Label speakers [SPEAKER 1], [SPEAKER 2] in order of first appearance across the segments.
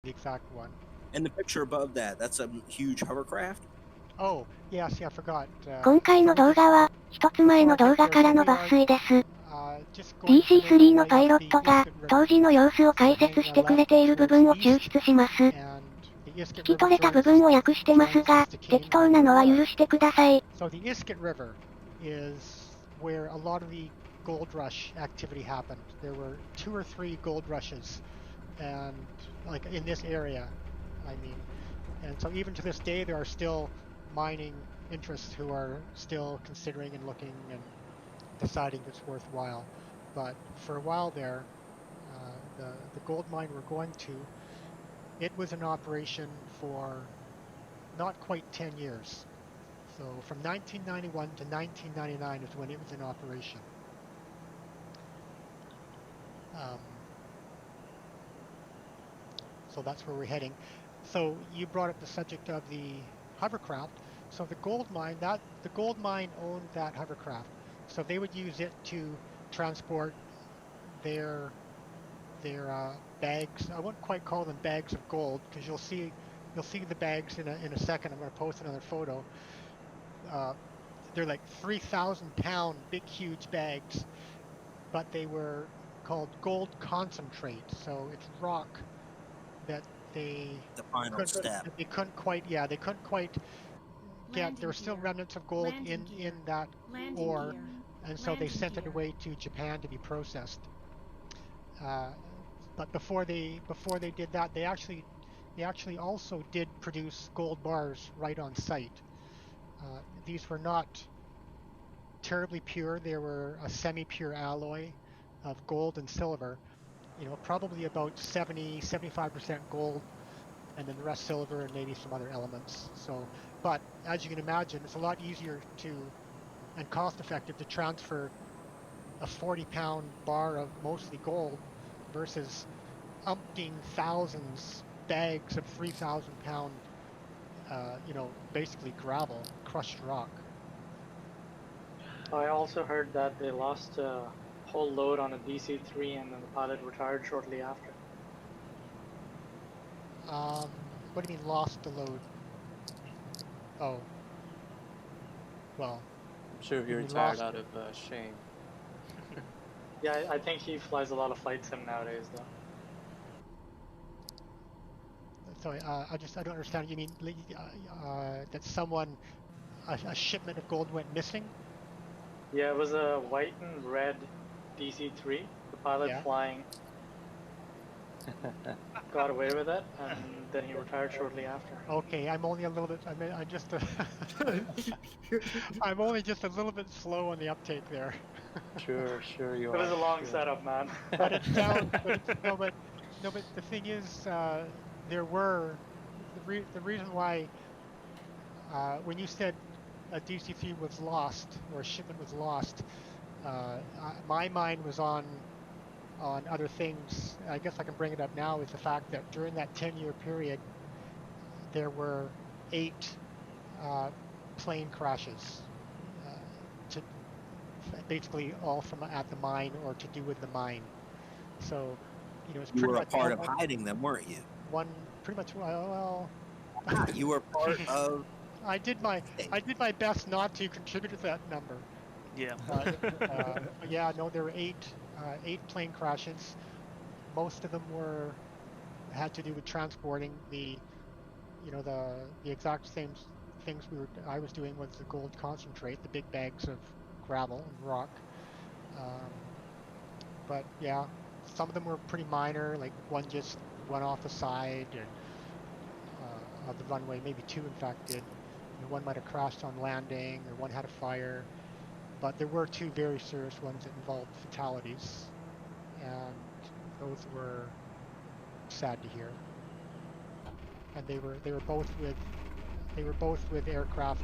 [SPEAKER 1] the exact one.
[SPEAKER 2] And the picture above that, that's a huge hovercraft?
[SPEAKER 1] Oh, yes, yeah, I forgot.
[SPEAKER 3] 今回の動画は、一つ前の動画からの抜粋です。DC-3 のパイロットが、当時の様子を解説してくれている部分を抽出します。聞き取れた部分を訳してますが、適当なのは許してください。
[SPEAKER 1] So the Iskut River is where a lot of the gold rush activity happened. There were 2 or 3 gold rushes, and like in this area, I mean, and so even to this day, there are still mining interests who are still considering and looking and deciding if it's worthwhile. But for a while there, the gold mine we're going to, it was in operation for not quite 10 years. So from 1991 to 1999 is when it was in operation. So that's where we're heading. So you brought up the subject of the hovercraft. So the gold mine owned that hovercraft. So they would use it to transport their bags. I wouldn't quite call them bags of gold, because you'll see the bags in a second. I'm going to post another photo. They're like 3,000-pound big huge bags, but they were called gold concentrate. So it's rock that the
[SPEAKER 2] final step.
[SPEAKER 1] They couldn't quite get. There were still remnants of gold in that ore, and so they sent it away to Japan to be processed. But before they did that, they actually also did produce gold bars right on site. These were not terribly pure. They were a semi-pure alloy of gold and silver. Probably about 70-75% gold, and then the rest silver and maybe some other elements. So, but as you can imagine, it's a lot easier and cost-effective to transfer a 40-pound bar of mostly gold versus umpteen thousands bags of 3,000-pound, basically gravel, crushed rock.
[SPEAKER 4] I also heard that they lost a whole load on a DC-3 and then the pilot retired shortly after.
[SPEAKER 1] What do you mean lost the load? Oh. Well.
[SPEAKER 5] I'm sure he retired out of shame.
[SPEAKER 4] Yeah, I think he flies a lot of flight sim nowadays, though.
[SPEAKER 1] Sorry, I don't understand. You mean that a shipment of gold went missing?
[SPEAKER 4] Yeah, it was a white and red DC-3. The pilot flying got away with it, and then he retired shortly after.
[SPEAKER 1] Okay, I'm only a little bit. I'm just. I'm only just a little bit slow on the uptake there.
[SPEAKER 5] Sure, you are.
[SPEAKER 4] It was a long setup, man.
[SPEAKER 1] But it sounds. No, but the thing is, there were the reason why when you said a DC-3 was lost or a shipment was lost, my mind was on other things. I guess I can bring it up now, is the fact that during that 10-year period, there were 8 plane crashes, basically all from at the mine or to do with the mine. So, it's pretty much.
[SPEAKER 2] You were a part of hiding them, weren't you?
[SPEAKER 1] Pretty much. Well.
[SPEAKER 2] You were part of.
[SPEAKER 1] I did my best not to contribute to that number.
[SPEAKER 6] Yeah.
[SPEAKER 1] Yeah, no, there were 8 plane crashes. Most of them had to do with transporting the exact same things I was doing was the gold concentrate, the big bags of gravel and rock. But yeah, some of them were pretty minor, like one just went off the side of the runway, maybe 2 in fact did. One might have crashed on landing, or one had a fire. But there were 2 very serious ones that involved fatalities, and those were sad to hear. And they were both with aircraft.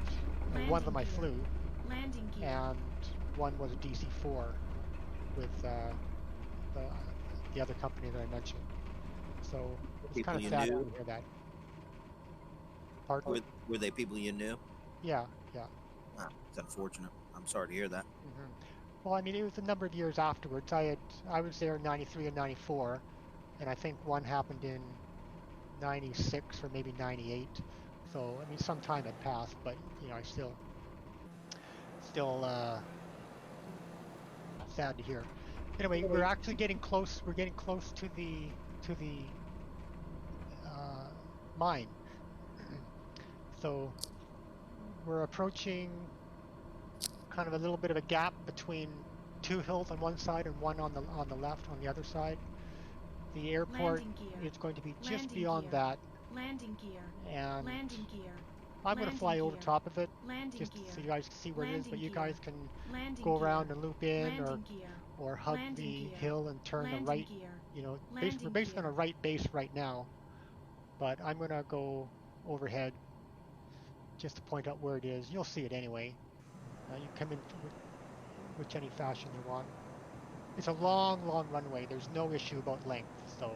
[SPEAKER 1] One of them I flew, and one was a DC-4 with the other company that I mentioned. So it's kind of sad to hear that. Pardon?
[SPEAKER 2] Were they people you knew?
[SPEAKER 1] Yeah.
[SPEAKER 2] Wow, it's unfortunate. I'm sorry to hear that.
[SPEAKER 1] Mm-hmm. Well, I mean, it was a number of years afterwards. I was there in '93 and '94, and I think one happened in 96 or maybe 98. So, I mean, some time had passed, but, you know, I still sad to hear. Anyway, we're actually getting close. We're getting close to the mine. So we're approaching kind of a little bit of a gap between two hills on one side and one on the left on the other side. The airport is going to be just beyond that.
[SPEAKER 6] Landing gear.
[SPEAKER 1] And
[SPEAKER 6] Landing gear.
[SPEAKER 1] I'm going to fly over top of it
[SPEAKER 6] Landing
[SPEAKER 1] just
[SPEAKER 6] gear.
[SPEAKER 1] so you guys can see where it is, but you guys can
[SPEAKER 6] Landing
[SPEAKER 1] go
[SPEAKER 6] gear.
[SPEAKER 1] around and loop in
[SPEAKER 6] Landing gear.
[SPEAKER 1] or hug
[SPEAKER 6] Landing
[SPEAKER 1] the
[SPEAKER 6] gear.
[SPEAKER 1] hill and turn the
[SPEAKER 6] Landing
[SPEAKER 1] right.
[SPEAKER 6] gear.
[SPEAKER 1] You know,
[SPEAKER 6] Landing
[SPEAKER 1] we're basically on
[SPEAKER 6] gear.
[SPEAKER 1] a right base right now, but I'm going to go overhead just to point out where it is. You'll see it anyway. You come in which any fashion you want. It's a long runway. There's no issue about length, so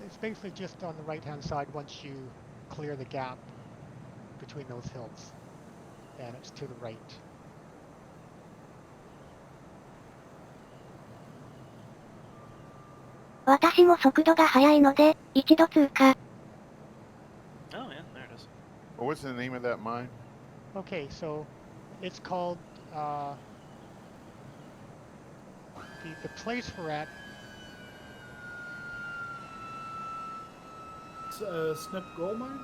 [SPEAKER 1] it's basically just on the right-hand side once you clear the gap between those hills, and it's to the right.
[SPEAKER 3] "私も速度が速いので、一度通過."
[SPEAKER 5] Oh yeah, there it is.
[SPEAKER 7] Well, what's the name of that mine?
[SPEAKER 1] Okay, so it's called the place we're at.
[SPEAKER 8] It's Snip Gold Mine?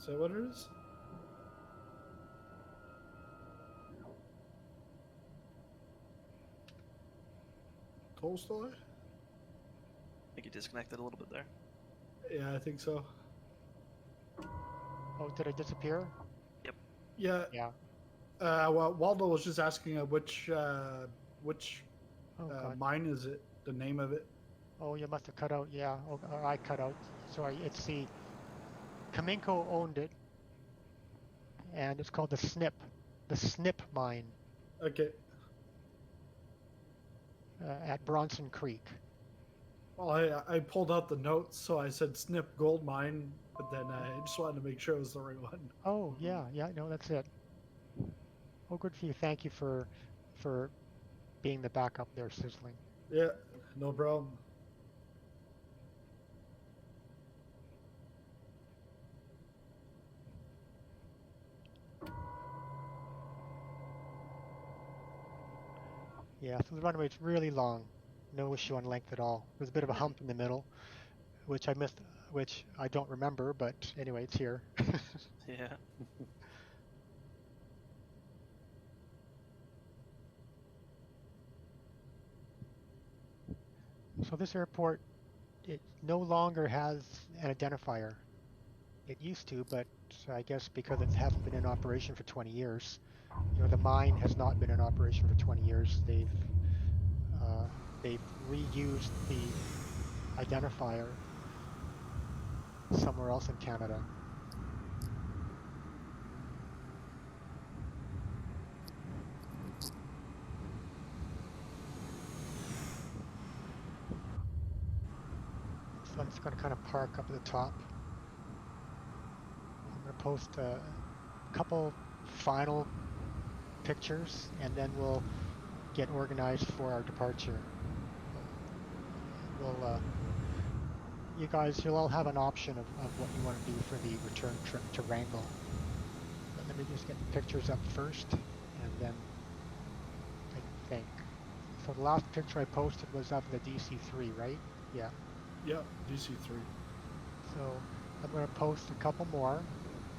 [SPEAKER 8] Is that what it is? Tolstoy?
[SPEAKER 5] I think you disconnected a little bit there.
[SPEAKER 8] Yeah, I think so.
[SPEAKER 1] Oh, did I disappear?
[SPEAKER 8] Yeah.
[SPEAKER 1] Yeah.
[SPEAKER 8] Well, Waldo was just asking which
[SPEAKER 1] Oh, God.
[SPEAKER 8] mine is it? The name of it?
[SPEAKER 1] Oh, you must have cut out. Yeah, or I cut out. Sorry, it's the Kaminko owned it, and it's called the Snip mine
[SPEAKER 8] Okay.
[SPEAKER 1] at Bronson Creek.
[SPEAKER 8] Well, I pulled out the notes, so I said Snip Gold Mine, but then I just wanted to make sure it was the right one.
[SPEAKER 1] Oh, yeah, no, that's it. Oh, good for you. Thank you for being the backup there, Sizzling.
[SPEAKER 8] Yeah, no problem.
[SPEAKER 1] Yeah, so the runway's really long. No issue on length at all. There's a bit of a hump in the middle, which I missed, which I don't remember, but anyway, it's here.
[SPEAKER 5] Yeah.
[SPEAKER 1] So this airport, it no longer has an identifier. It used to, but I guess because it hasn't been in operation for 20 years, you know, the mine has not been in operation for 20 years. They've reused the identifier somewhere else in Canada. So I'm just going to kind of park up at the top. I'm going to post a couple final pictures, and then we'll get organized for our departure. You'll all have an option of what you want to do for the return trip to Wrangell. But let me just get the pictures up first, and then I think. So the last picture I posted was of the DC-3, right? Yeah.
[SPEAKER 8] Yeah, DC-3.
[SPEAKER 1] So I'm going to post a couple more,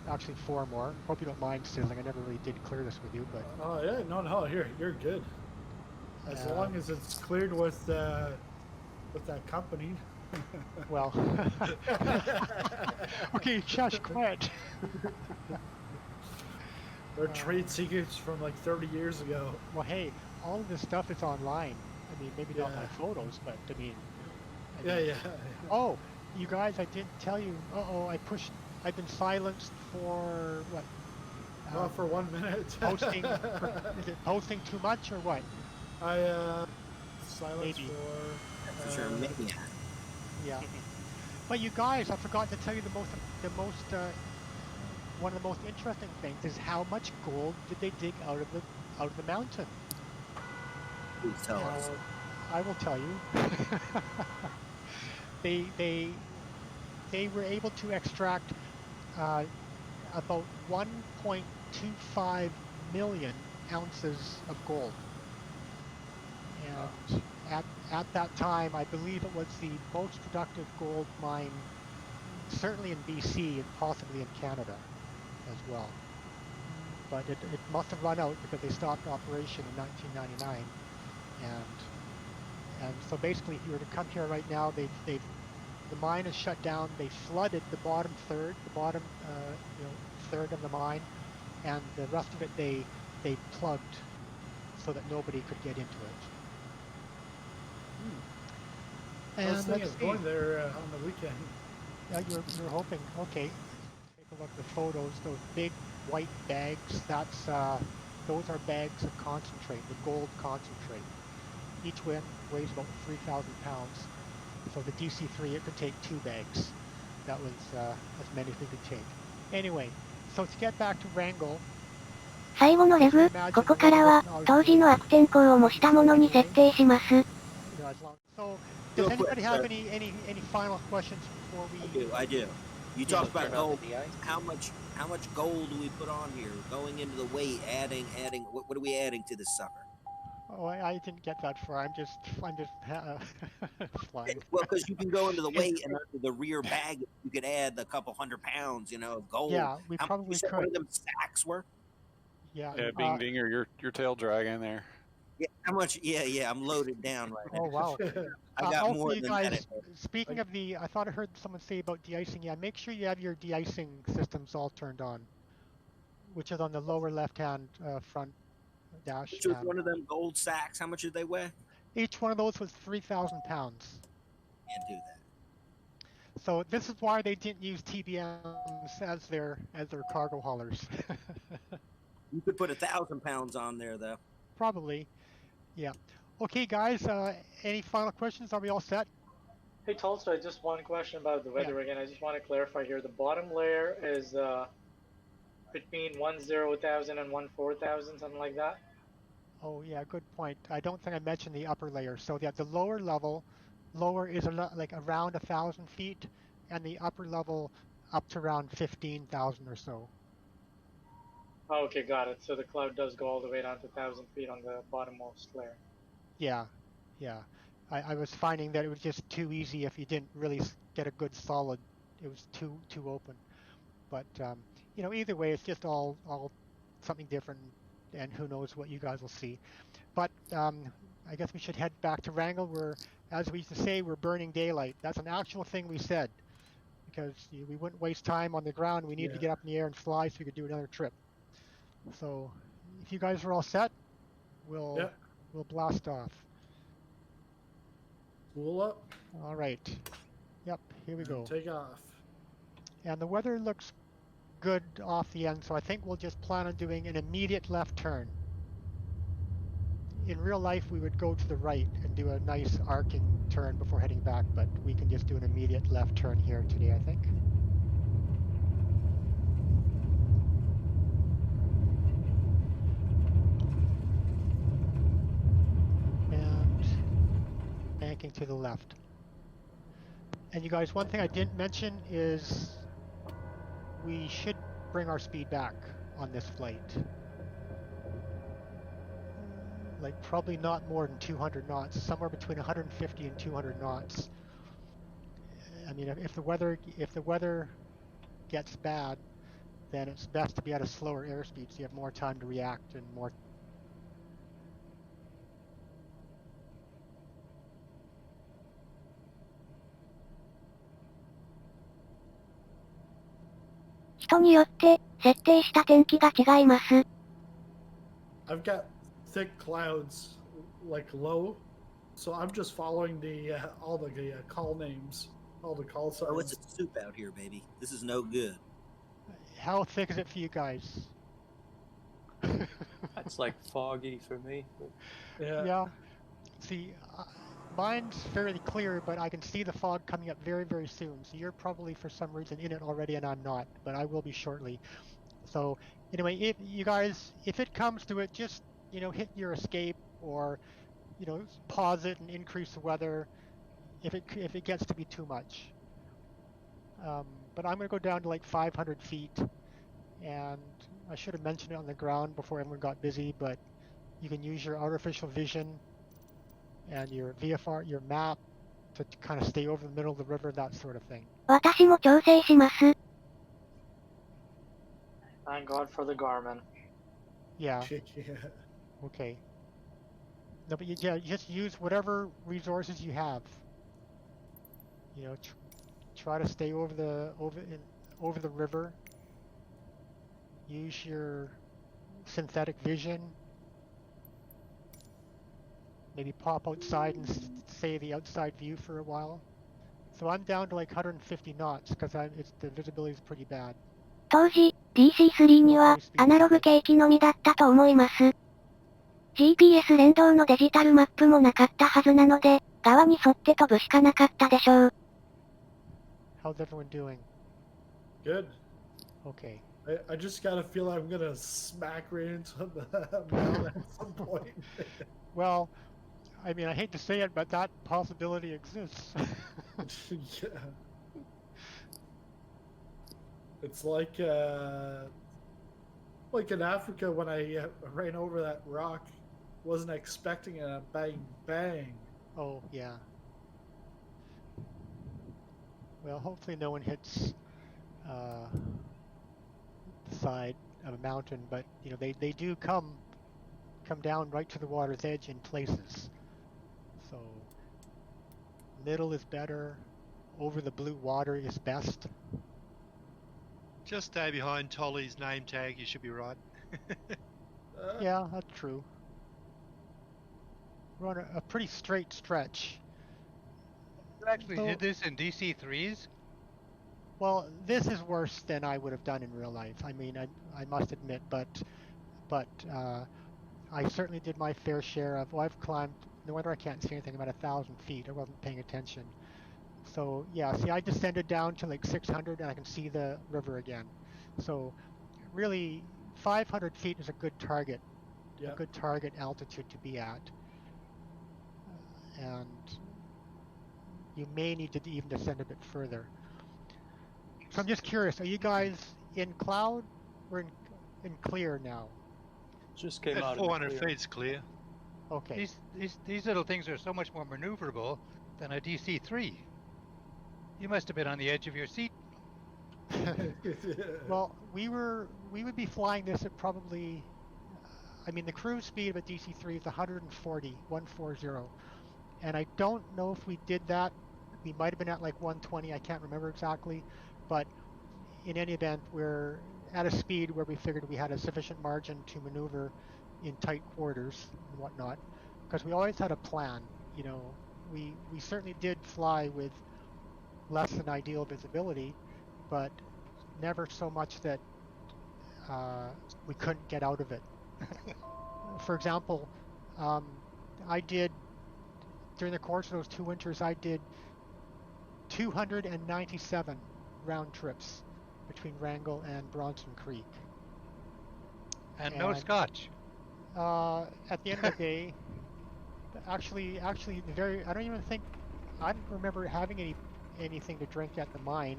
[SPEAKER 1] actually 4 more. Hope you don't mind, Sizzling. I never really did clear this with you, but
[SPEAKER 8] Oh yeah, no, you're good. As long as it's cleared with that company.
[SPEAKER 1] well, okay, shush, quiet.
[SPEAKER 8] They're trade secrets from like 30 years ago.
[SPEAKER 1] Well, hey, all of this stuff is online. I mean, maybe not
[SPEAKER 8] Yeah.
[SPEAKER 1] my photos, but I mean.
[SPEAKER 8] Yeah.
[SPEAKER 1] Oh, you guys, I didn't tell you. I've been silenced for what?
[SPEAKER 8] Not for 1 minute.
[SPEAKER 1] Posting. Is it posting too much or what?
[SPEAKER 8] I silenced
[SPEAKER 1] Maybe.
[SPEAKER 8] for.
[SPEAKER 2] That's for sure. Maybe.
[SPEAKER 1] Yeah. But you guys, I forgot to tell you one of the most interesting things is how much gold did they dig out of the mountain?
[SPEAKER 2] Please tell us.
[SPEAKER 1] I will tell you. They were able to extract about 1.25 million ounces of gold. And at that time, I believe it was the most productive gold mine, certainly in BC and possibly in Canada as well. But it must have run out because they stopped operation in 1999. And so basically, if you were to come here right now, the mine is shut down. They flooded the bottom third, third of the mine, and the rest of it they plugged so that nobody could get into it.
[SPEAKER 8] I
[SPEAKER 1] And
[SPEAKER 8] was thinking
[SPEAKER 1] let's
[SPEAKER 8] of
[SPEAKER 1] see.
[SPEAKER 8] going there on the weekend.
[SPEAKER 1] Yeah, you're hoping. Okay. Take a look at the photos. Those big white bags. That's those are bags of concentrate, the gold concentrate. Each one weighs about 3,000 pounds. So the DC-3, it could take 2 bags. That was as many as they could take. Anyway, so to get back to Wrangell.
[SPEAKER 3] 最後のレグ、ここからは、当時の悪天候を模したものに設定します。
[SPEAKER 1] So, does anybody have any final questions before we?
[SPEAKER 2] I do. You talked about gold. How much gold do we put on here? Going into the weight, adding. What are we adding to this sucker?
[SPEAKER 1] Oh, I didn't get that far. I'm just flying.
[SPEAKER 2] Well, because you can go into the weight and under the rear bag, you could add a couple 100 pounds, of gold.
[SPEAKER 1] Yeah, we
[SPEAKER 2] How
[SPEAKER 1] probably
[SPEAKER 2] much
[SPEAKER 1] could.
[SPEAKER 2] of them sacks were?
[SPEAKER 1] Yeah.
[SPEAKER 6] Yeah, Bing Dinger, your tail dragging there.
[SPEAKER 2] Yeah, how much? Yeah, I'm loaded down right now.
[SPEAKER 1] Oh wow.
[SPEAKER 2] I got
[SPEAKER 1] also,
[SPEAKER 2] more
[SPEAKER 1] you
[SPEAKER 2] than
[SPEAKER 1] guys,
[SPEAKER 2] that.
[SPEAKER 1] speaking of I thought I heard someone say about de-icing. Yeah, make sure you have your de-icing systems all turned on, which is on the lower left-hand front dash.
[SPEAKER 2] Which was one of them gold sacks. How much did they weigh?
[SPEAKER 1] Each one of those was 3,000 pounds.
[SPEAKER 2] Can't do that.
[SPEAKER 1] So this is why they didn't use TBMs as their cargo haulers.
[SPEAKER 2] You could put 1,000 pounds on there, though.
[SPEAKER 1] Probably, yeah. Okay, guys. Any final questions? Are we all set?
[SPEAKER 4] Hey Tulsa, just one question about the weather again. I just want to clarify here. The bottom layer is between 10,000 and 14,000, something like that.
[SPEAKER 1] Oh yeah, good point. I don't think I mentioned the upper layer. So yeah, the lower is like around 1,000 feet, and the upper level up to around 15,000 or so.
[SPEAKER 4] Oh, okay, got it. So the cloud does go all the way down to 1,000 feet on the bottommost layer.
[SPEAKER 1] Yeah. I was finding that it was just too easy if you didn't really get a good solid. It was too open. But either way, it's just all something different, and who knows what you guys will see. But I guess we should head back to Wrangell. As we used to say, we're burning daylight. That's an actual thing we said, because we wouldn't waste time on the ground. We need to get up in the air and fly so we could do another trip. So if you guys are all set, we'll blast off.
[SPEAKER 8] Spool up.
[SPEAKER 1] All right. Yep, here we go.
[SPEAKER 8] Take off.
[SPEAKER 1] And the weather looks good off the end, so I think we'll just plan on doing an immediate left turn. In real life, we would go to the right and do a nice arcing turn before heading back, but we can just do an immediate left turn here today, I think. And banking to the left. And you guys, one thing I didn't mention is we should bring our speed back on this flight. Like probably not more than 200 knots, somewhere between 150 and 200 knots. I mean, if the weather gets bad, then it's best to be at a slower airspeed so you have more time to react and more.
[SPEAKER 8] I've got thick clouds, like low, so I'm just following all the call names, all the call signs.
[SPEAKER 2] Oh, it's a soup out here, baby. This is no good.
[SPEAKER 1] How thick is it for you guys?
[SPEAKER 9] That's like foggy for me.
[SPEAKER 8] Yeah.
[SPEAKER 1] See, mine's fairly clear, but I can see the fog coming up very, very soon. So you're probably for some reason in it already, and I'm not, but I will be shortly. So anyway, if it comes to it, just hit your escape, or pause it and increase the weather if it gets to be too much. But I'm going to go down to like 500 feet, and I should have mentioned it on the ground before everyone got busy, but you can use your artificial vision and your VFR, your map, to kind of stay over the middle of the river, that sort of thing.
[SPEAKER 3] 私も調整します。
[SPEAKER 4] Thank God for the Garmin.
[SPEAKER 1] Yeah.
[SPEAKER 8] Yeah.
[SPEAKER 1] Okay. No, but yeah, just use whatever resources you have. Try to stay over the river. Use your synthetic vision. Maybe pop outside and say the outside view for a while. So I'm down to like 150 knots because the visibility is pretty bad.
[SPEAKER 3] 当時、DC-3 にはアナログ計器のみだったと思います。GPS 連動のデジタルマップもなかったはずなので、側に沿って飛ぶしかなかったでしょう。
[SPEAKER 1] How's everyone doing?
[SPEAKER 8] Good.
[SPEAKER 1] Okay.
[SPEAKER 8] I just gotta feel I'm gonna smack right into the mountain at some point.
[SPEAKER 1] Well, I mean, I hate to say it, but that possibility exists.
[SPEAKER 8] Yeah. It's like in Africa when I ran over that rock, wasn't expecting it, and bang, bang.
[SPEAKER 1] Oh, yeah. Well, hopefully no one hits the side of a mountain, but they do come down right to the water's edge in places. So middle is better. Over the blue water is best.
[SPEAKER 10] Just stay behind Tolly's name tag. You should be right.
[SPEAKER 1] Yeah, that's true. We're on a pretty straight stretch.
[SPEAKER 11] You actually did this in DC-3s?
[SPEAKER 1] Well, this is worse than I would have done in real life. I mean, I must admit, but I certainly did my fair share of. I've climbed. No wonder I can't see anything. About 1,000 feet. I wasn't paying attention. So yeah, see, I descended down to like 600, and I can see the river again. So really, 500 feet is a good target.
[SPEAKER 8] Yep.
[SPEAKER 1] A good target altitude to be at. And you may need to even descend a bit further. So I'm just curious, are you guys in cloud or in clear now?
[SPEAKER 9] Just came
[SPEAKER 10] At
[SPEAKER 9] out
[SPEAKER 10] 400
[SPEAKER 9] of the
[SPEAKER 10] feet's clear.
[SPEAKER 1] Okay.
[SPEAKER 11] These little things are so much more maneuverable than a DC-3. You must have been on the edge of your seat.
[SPEAKER 1] Well, we would be flying this at probably, I mean, the cruise speed of a DC-3 is 140, and I don't know if we did that. We might have been at like 120, I can't remember exactly, but in any event, we're at a speed where we figured we had a sufficient margin to maneuver in tight quarters and whatnot, because we always had a plan. We certainly did fly with less than ideal visibility, but never so much that we couldn't get out of it. For example, I did, during the course of those 2 winters, I did 297 round trips between Wrangell and Bronson Creek.
[SPEAKER 11] And no scotch.
[SPEAKER 1] At the end of the day, actually, I don't remember having anything to drink at the mine,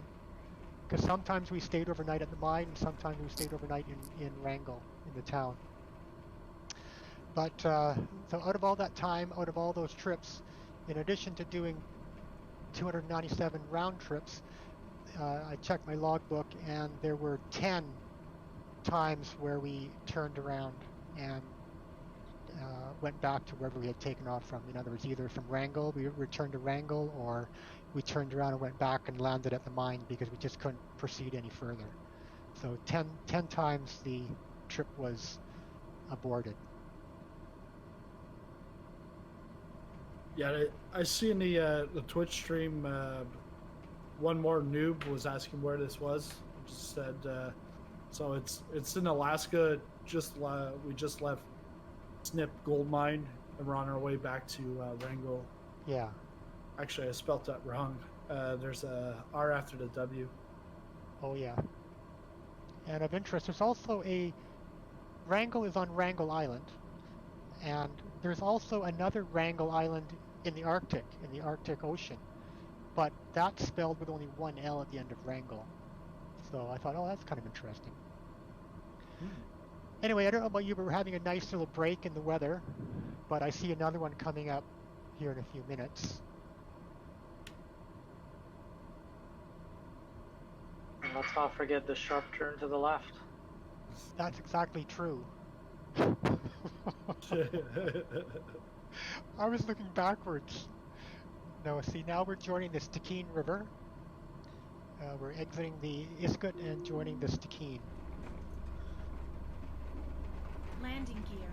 [SPEAKER 1] because sometimes we stayed overnight at the mine and sometimes we stayed overnight in Wrangell, in the town. But so out of all that time, out of all those trips, in addition to doing 297 round trips, I checked my logbook and there were 10 times where we turned around and went back to wherever we had taken off from. In other words, either from Wrangell, we returned to Wrangell, or we turned around and went back and landed at the mine because we just couldn't proceed any further. So 10 times the trip was aborted.
[SPEAKER 8] Yeah, I see in the Twitch stream, one more noob was asking where this was. Just said, so it's in Alaska. We just left Snip Gold Mine and we're on our way back to Wrangell.
[SPEAKER 1] Yeah.
[SPEAKER 8] Actually, I spelt that wrong. There's a R after the W.
[SPEAKER 1] Oh yeah. And of interest, there's also Wrangell is on Wrangell Island, and There's also another Wrangel Island in the Arctic Ocean, but that's spelled with only one L at the end of Wrangel. So I thought, oh, that's kind of interesting. Anyway, I don't know about you, but we're having a nice little break in the weather, but I see another one coming up here in a few minutes.
[SPEAKER 4] And let's not forget the sharp turn to the left.
[SPEAKER 1] That's exactly true. I was looking backwards. No, see, now we're joining the Stikine River. We're exiting the Iskut and joining the Stikine.
[SPEAKER 12] Landing gear.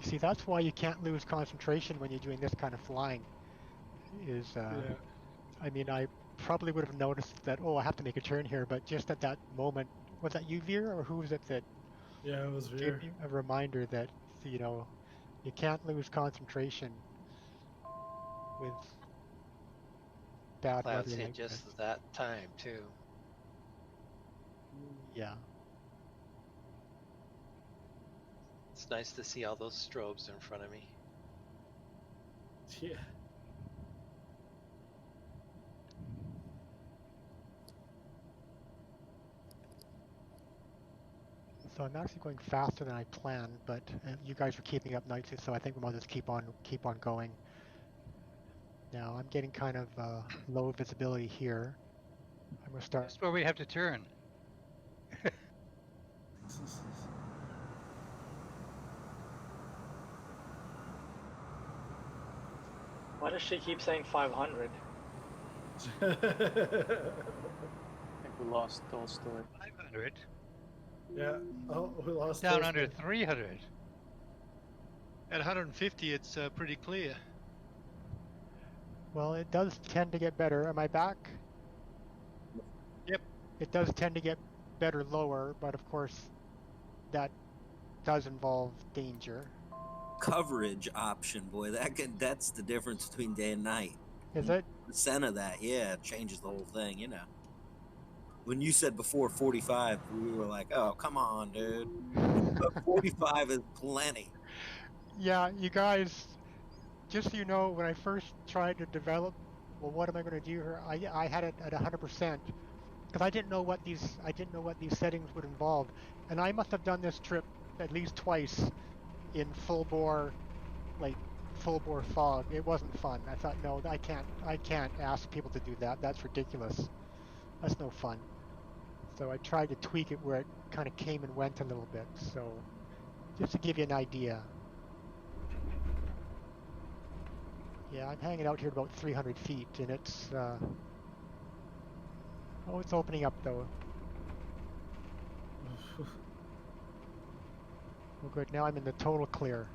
[SPEAKER 1] You see, that's why you can't lose concentration when you're doing this kind of flying. I mean, I probably would have noticed that, oh, I have to make a turn here, but just at that moment, was that you, Veer, or who was it that
[SPEAKER 8] Yeah, it was Veer.
[SPEAKER 1] gave you a reminder that, you know, you can't lose concentration with bad
[SPEAKER 13] Clouds
[SPEAKER 1] weather
[SPEAKER 13] hit
[SPEAKER 1] like
[SPEAKER 13] just
[SPEAKER 1] this.
[SPEAKER 13] that time too.
[SPEAKER 1] Yeah.
[SPEAKER 13] It's nice to see all those strobes in front of me.
[SPEAKER 8] Yeah.
[SPEAKER 1] So I'm actually going faster than I planned, but you guys are keeping up nicely, so I think we might just keep on going. Now I'm getting kind of low visibility here. I'm gonna start.
[SPEAKER 11] That's where we have to turn.
[SPEAKER 4] Why does she keep saying 500?
[SPEAKER 9] I think we lost Tolstoy.
[SPEAKER 11] 500.
[SPEAKER 8] Yeah. Oh, we lost.
[SPEAKER 11] Down
[SPEAKER 8] Tolstoy.
[SPEAKER 11] under 300.
[SPEAKER 10] At 150, it's pretty clear.
[SPEAKER 1] Well, it does tend to get better. Am I back?
[SPEAKER 10] Yep.
[SPEAKER 1] It does tend to get better lower, but of course, that does involve danger.
[SPEAKER 2] Coverage option, boy, that's the difference between day and night.
[SPEAKER 1] Is it?
[SPEAKER 2] Percent of that, yeah, it changes the whole thing, you know. When you said before 45, we were like, oh, come on, dude. But 45 is plenty.
[SPEAKER 1] Yeah, you guys, just so you know, when I first tried to develop, well, what am I going to do here? I had it at 100% because I didn't know what these settings would involve, and I must have done this trip at least twice in full bore fog. It wasn't fun. I thought, no, I can't ask people to do that. That's ridiculous. That's no fun. So I tried to tweak it where it kind of came and went a little bit. So just to give you an idea. Yeah, I'm hanging out here about 300 feet, and it's oh, it's opening up though. Well, good. Now I'm in the total clear.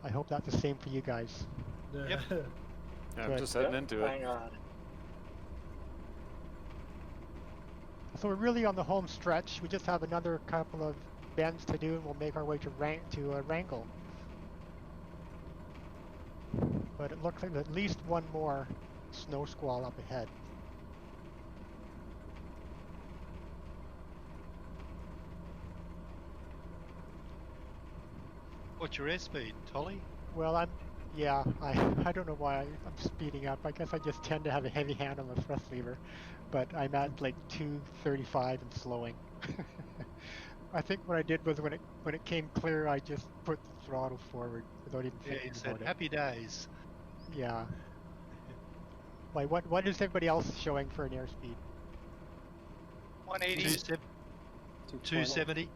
[SPEAKER 1] I hope that's the same for you guys.
[SPEAKER 6] Yeah, I'm just heading into it.
[SPEAKER 1] So we're really on the home stretch. We just have another couple of bends to do, and we'll make our way to Wrangel. But it looks like there's at least one more snow squall up ahead.
[SPEAKER 10] What's your airspeed, Tolly?
[SPEAKER 1] Well, I don't know why I'm speeding up. I guess I just tend to have a heavy hand on the thrust lever, but I'm at like 235 and slowing. I think what I did was when it came clear, I just put the throttle forward without even thinking about it.
[SPEAKER 10] Happy days.
[SPEAKER 1] Yeah. Like what is everybody else showing for an airspeed?
[SPEAKER 11] 180.
[SPEAKER 10] 270.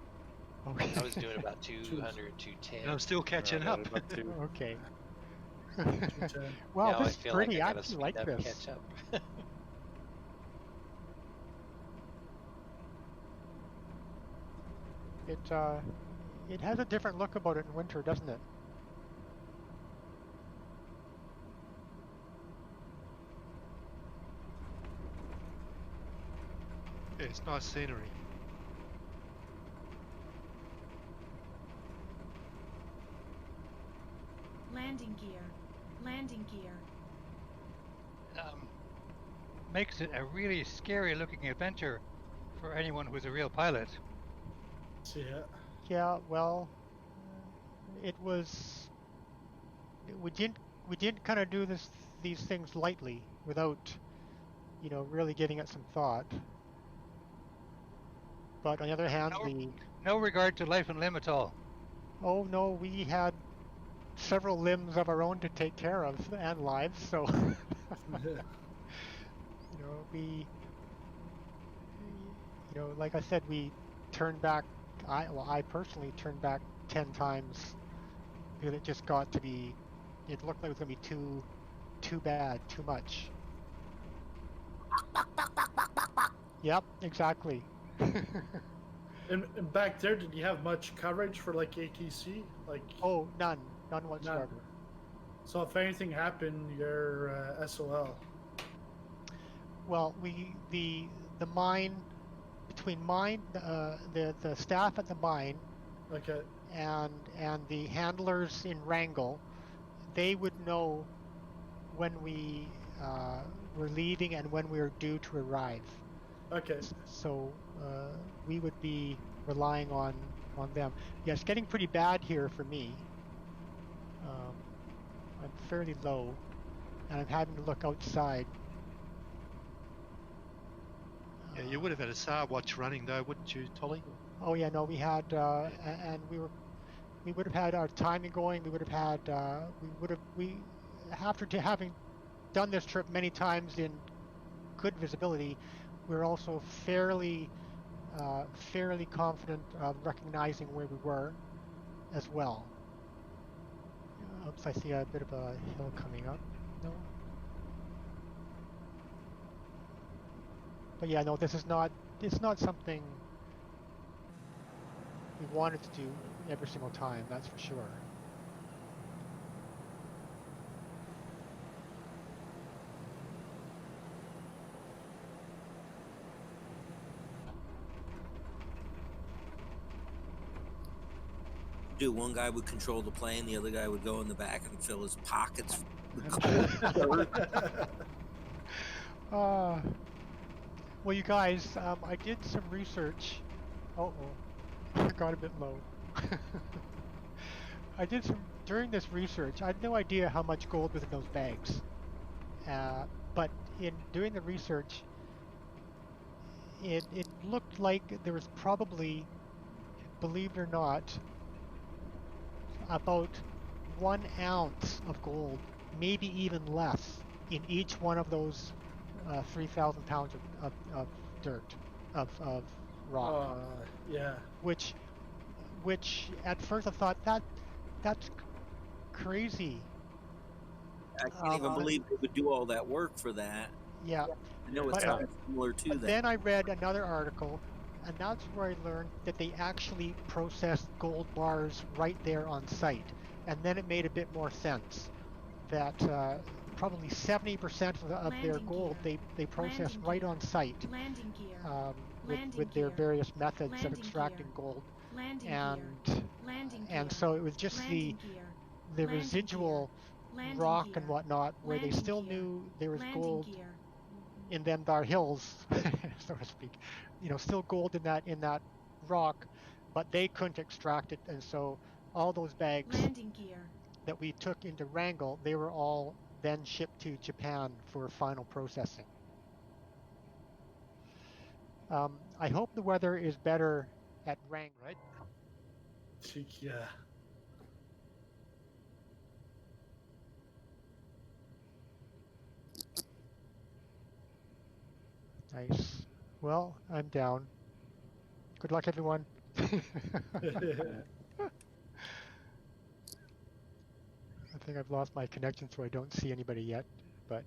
[SPEAKER 1] Okay.
[SPEAKER 13] I was doing about 200, 210.
[SPEAKER 10] And I'm still catching up.
[SPEAKER 1] Okay.
[SPEAKER 13] Wow,
[SPEAKER 1] this is pretty. I actually like this.
[SPEAKER 13] Catch up.
[SPEAKER 1] It has a different look about it in winter, doesn't it?
[SPEAKER 10] Yeah, it's nice scenery.
[SPEAKER 12] Landing gear. Landing gear.
[SPEAKER 11] makes it a really scary looking adventure for anyone who's a real pilot.
[SPEAKER 8] Yeah.
[SPEAKER 1] Yeah, well, it was. We didn't kind of do these things lightly without, really giving it some thought. But on the other hand,
[SPEAKER 11] no regard to life and limb at all.
[SPEAKER 1] Oh no, we had several limbs of our own to take care of and lives, so we, like I said, we turned back. I personally turned back 10 times because it just got to be. It looked like it was gonna be too bad, too much. Yep, exactly.
[SPEAKER 8] And back there, did you have much coverage for like ATC? Like
[SPEAKER 1] none whatsoever. None.
[SPEAKER 8] So if anything happened, you're SOL.
[SPEAKER 1] Well, the mine, between mine, the staff at the mine,
[SPEAKER 8] okay,
[SPEAKER 1] and the handlers in Wrangell, they would know when we were leaving and when we were due to arrive.
[SPEAKER 8] Okay.
[SPEAKER 1] So we would be relying on them. Yeah, it's getting pretty bad here for me. I'm fairly low, and I'm having to look outside.
[SPEAKER 10] Yeah, you would have had a SAR watch running though, wouldn't you, Tolly?
[SPEAKER 1] Oh yeah, no, we had, and we would have had our timing going. We would have had, after having done this trip many times in good visibility, we're also fairly confident of recognizing where we were as well. Oops, I see a bit of a hill coming up. No. But yeah, no, it's not something we wanted to do every single time, that's for sure.
[SPEAKER 2] Dude, one guy would control the plane, the other guy would go in the back and fill his pockets with cold.
[SPEAKER 1] Well, you guys, I did some research. I got a bit low. During this research, I had no idea how much gold was in those bags. But in doing the research, it looked like there was probably, believe it or not, about 1 ounce of gold, maybe even less, in each one of those 3,000 pounds of dirt, of rock.
[SPEAKER 8] Yeah.
[SPEAKER 1] Which at first I thought that's crazy.
[SPEAKER 2] I can't even believe they would do all that work for that.
[SPEAKER 1] Yeah.
[SPEAKER 2] I know it's similar to that.
[SPEAKER 1] Then I read another article, and that's where I learned that they actually processed gold bars right there on site. And then it made a bit more sense that probably 70% of their gold they process right on site with their various methods of extracting gold. And so it was just the residual rock and whatnot where they still knew there was gold in them dar hills, so to speak. Still gold in that rock, but they couldn't extract it, and so all those bags that we took into Wrangell, they were all then shipped to Japan for final processing. I hope the weather is better at Wrangell, right?
[SPEAKER 8] Yeah.
[SPEAKER 1] Nice. Well, I'm down. Good luck, everyone. I think I've lost my connection, so I don't see anybody yet, but...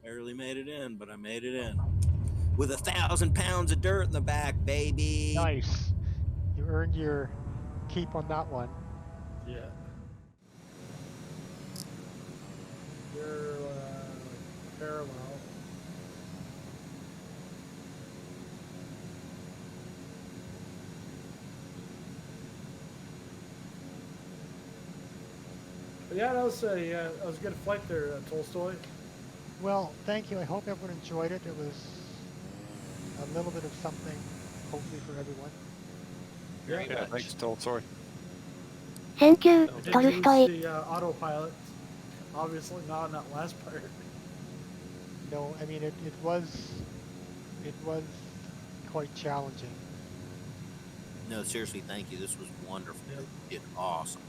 [SPEAKER 2] Barely made it in, but I made it in. With 1,000 pounds of dirt in the back, baby.
[SPEAKER 1] Nice. You earned your keep on that one.
[SPEAKER 8] Yeah. You're parallel. yeah, that was a good flight there, Tolstoy.
[SPEAKER 1] Well, thank you. I hope everyone enjoyed it. It was a little bit of something, hopefully for everyone.
[SPEAKER 6] Yeah, thanks, Tolstoy.
[SPEAKER 3] Thank you,
[SPEAKER 8] Did
[SPEAKER 3] Tolstoy.
[SPEAKER 8] you use the autopilot? Obviously not in that last part.
[SPEAKER 1] No, I mean it was quite challenging.
[SPEAKER 2] No, seriously, thank you. This was wonderful.
[SPEAKER 8] Yep.
[SPEAKER 2] You did awesome.